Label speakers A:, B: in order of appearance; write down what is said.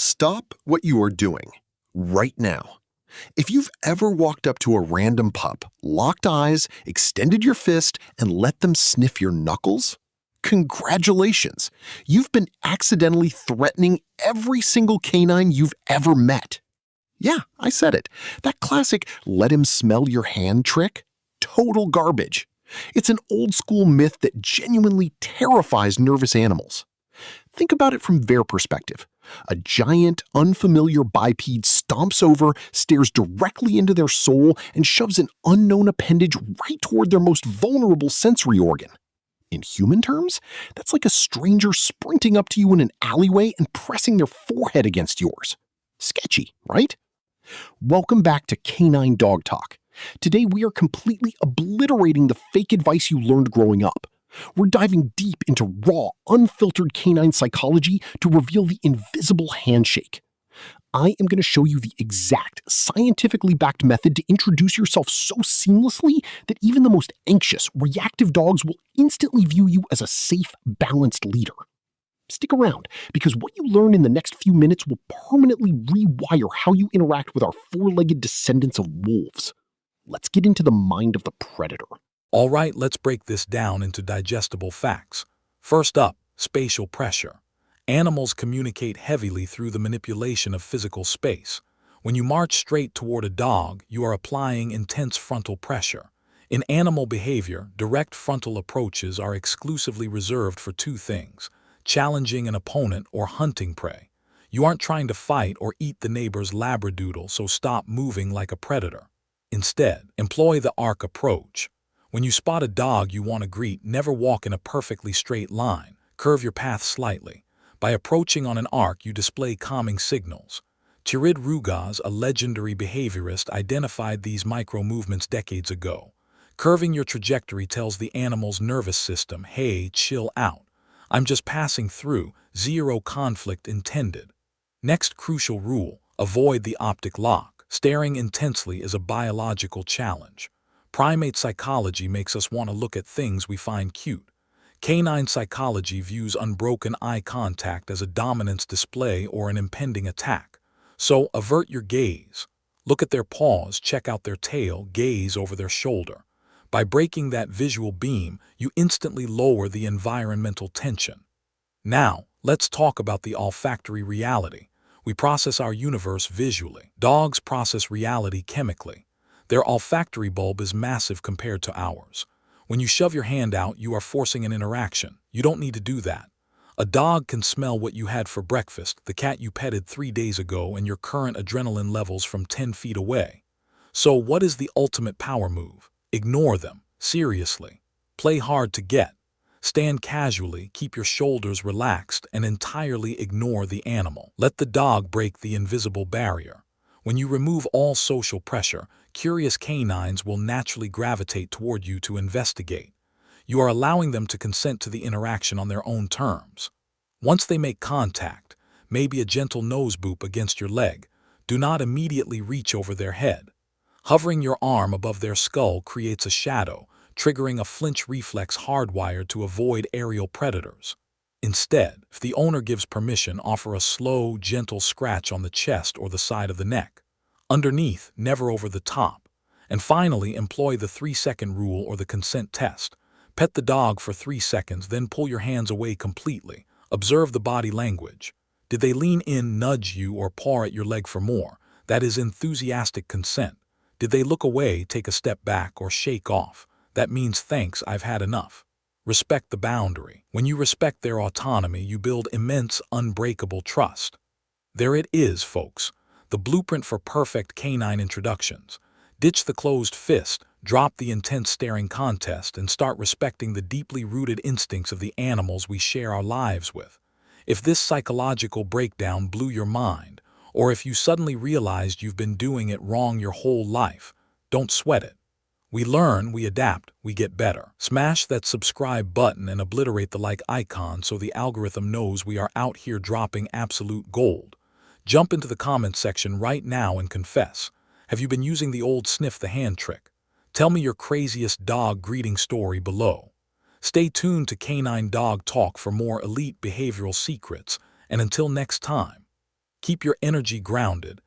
A: Stop what you are doing right now. If you've ever walked up to a random pup, locked eyes, extended your fist, and let them sniff your knuckles, congratulations. You've been accidentally threatening every single canine you've ever met. Yeah, I said it. That classic let him smell your hand trick? Total garbage. It's an old school myth that genuinely terrifies nervous animals. Think about it from their perspective. A giant, unfamiliar biped stomps over, stares directly into their soul, and shoves an unknown appendage right toward their most vulnerable sensory organ. In human terms, that's like a stranger sprinting up to you in an alleyway and pressing their forehead against yours. Sketchy, right? Welcome back to Canine Dog Talk. Today we are completely obliterating the fake advice you learned growing up. We're diving deep into raw, unfiltered canine psychology to reveal the invisible handshake. I am going to show you the exact, scientifically backed method to introduce yourself so seamlessly that even the most anxious, reactive dogs will instantly view you as a safe, balanced leader. Stick around, because what you learn in the next few minutes will permanently rewire how you interact with our four-legged descendants of wolves. Let's get into the mind of the predator.
B: All right, let's break this down into digestible facts. First up, spatial pressure. Animals communicate heavily through the manipulation of physical space. When you march straight toward a dog, you are applying intense frontal pressure. In animal behavior, direct frontal approaches are exclusively reserved for two things: challenging an opponent or hunting prey. You aren't trying to fight or eat the neighbor's labradoodle, so stop moving like a predator. Instead, employ the arc approach. When you spot a dog you want to greet, never walk in a perfectly straight line. Curve your path slightly. By approaching on an arc, you display calming signals. Thierry Rugas, a legendary behaviorist, identified these micro-movements decades ago. Curving your trajectory tells the animal's nervous system, hey, chill out. I'm just passing through, zero conflict intended. Next crucial rule, avoid the optic lock. Staring intensely is a biological challenge. Primate psychology makes us want to look at things we find cute. Canine psychology views unbroken eye contact as a dominance display or an impending attack. So avert your gaze. Look at their paws, check out their tail, gaze over their shoulder. By breaking that visual beam, you instantly lower the environmental tension. Now, let's talk about the olfactory reality. We process our universe visually. Dogs process reality chemically. Their olfactory bulb is massive compared to ours. When you shove your hand out, you are forcing an interaction. You don't need to do that. A dog can smell what you had for breakfast, the cat you petted 3 days ago, and your current adrenaline levels from 10 feet away. So what is the ultimate power move? Ignore them. Seriously. Play hard to get. Stand casually, keep your shoulders relaxed, and entirely ignore the animal. Let the dog break the invisible barrier. When you remove all social pressure, curious canines will naturally gravitate toward you to investigate. You are allowing them to consent to the interaction on their own terms. Once they make contact, maybe a gentle nose boop against your leg, do not immediately reach over their head. Hovering your arm above their skull creates a shadow, triggering a flinch reflex hardwired to avoid aerial predators. Instead, if the owner gives permission, offer a slow, gentle scratch on the chest or the side of the neck. Underneath, never over the top. And finally, employ the 3-second rule or the consent test. Pet the dog for 3 seconds, then pull your hands away completely. Observe the body language. Did they lean in, nudge you, or paw at your leg for more? That is enthusiastic consent. Did they look away, take a step back, or shake off? That means thanks, I've had enough. Respect the boundary. When you respect their autonomy, you build immense, unbreakable trust. There it is, folks. The blueprint for perfect canine introductions. Ditch the closed fist, drop the intense staring contest, and start respecting the deeply rooted instincts of the animals we share our lives with. If this psychological breakdown blew your mind, or if you suddenly realized you've been doing it wrong your whole life, don't sweat it. We learn, we adapt, we get better. Smash that subscribe button and obliterate the like icon so the algorithm knows we are out here dropping absolute gold. Jump into the comments section right now and confess. Have you been using the old sniff the hand trick? Tell me your craziest dog greeting story below. Stay tuned to Canine Dog Talk for more elite behavioral secrets, and until next time, Keep your energy grounded.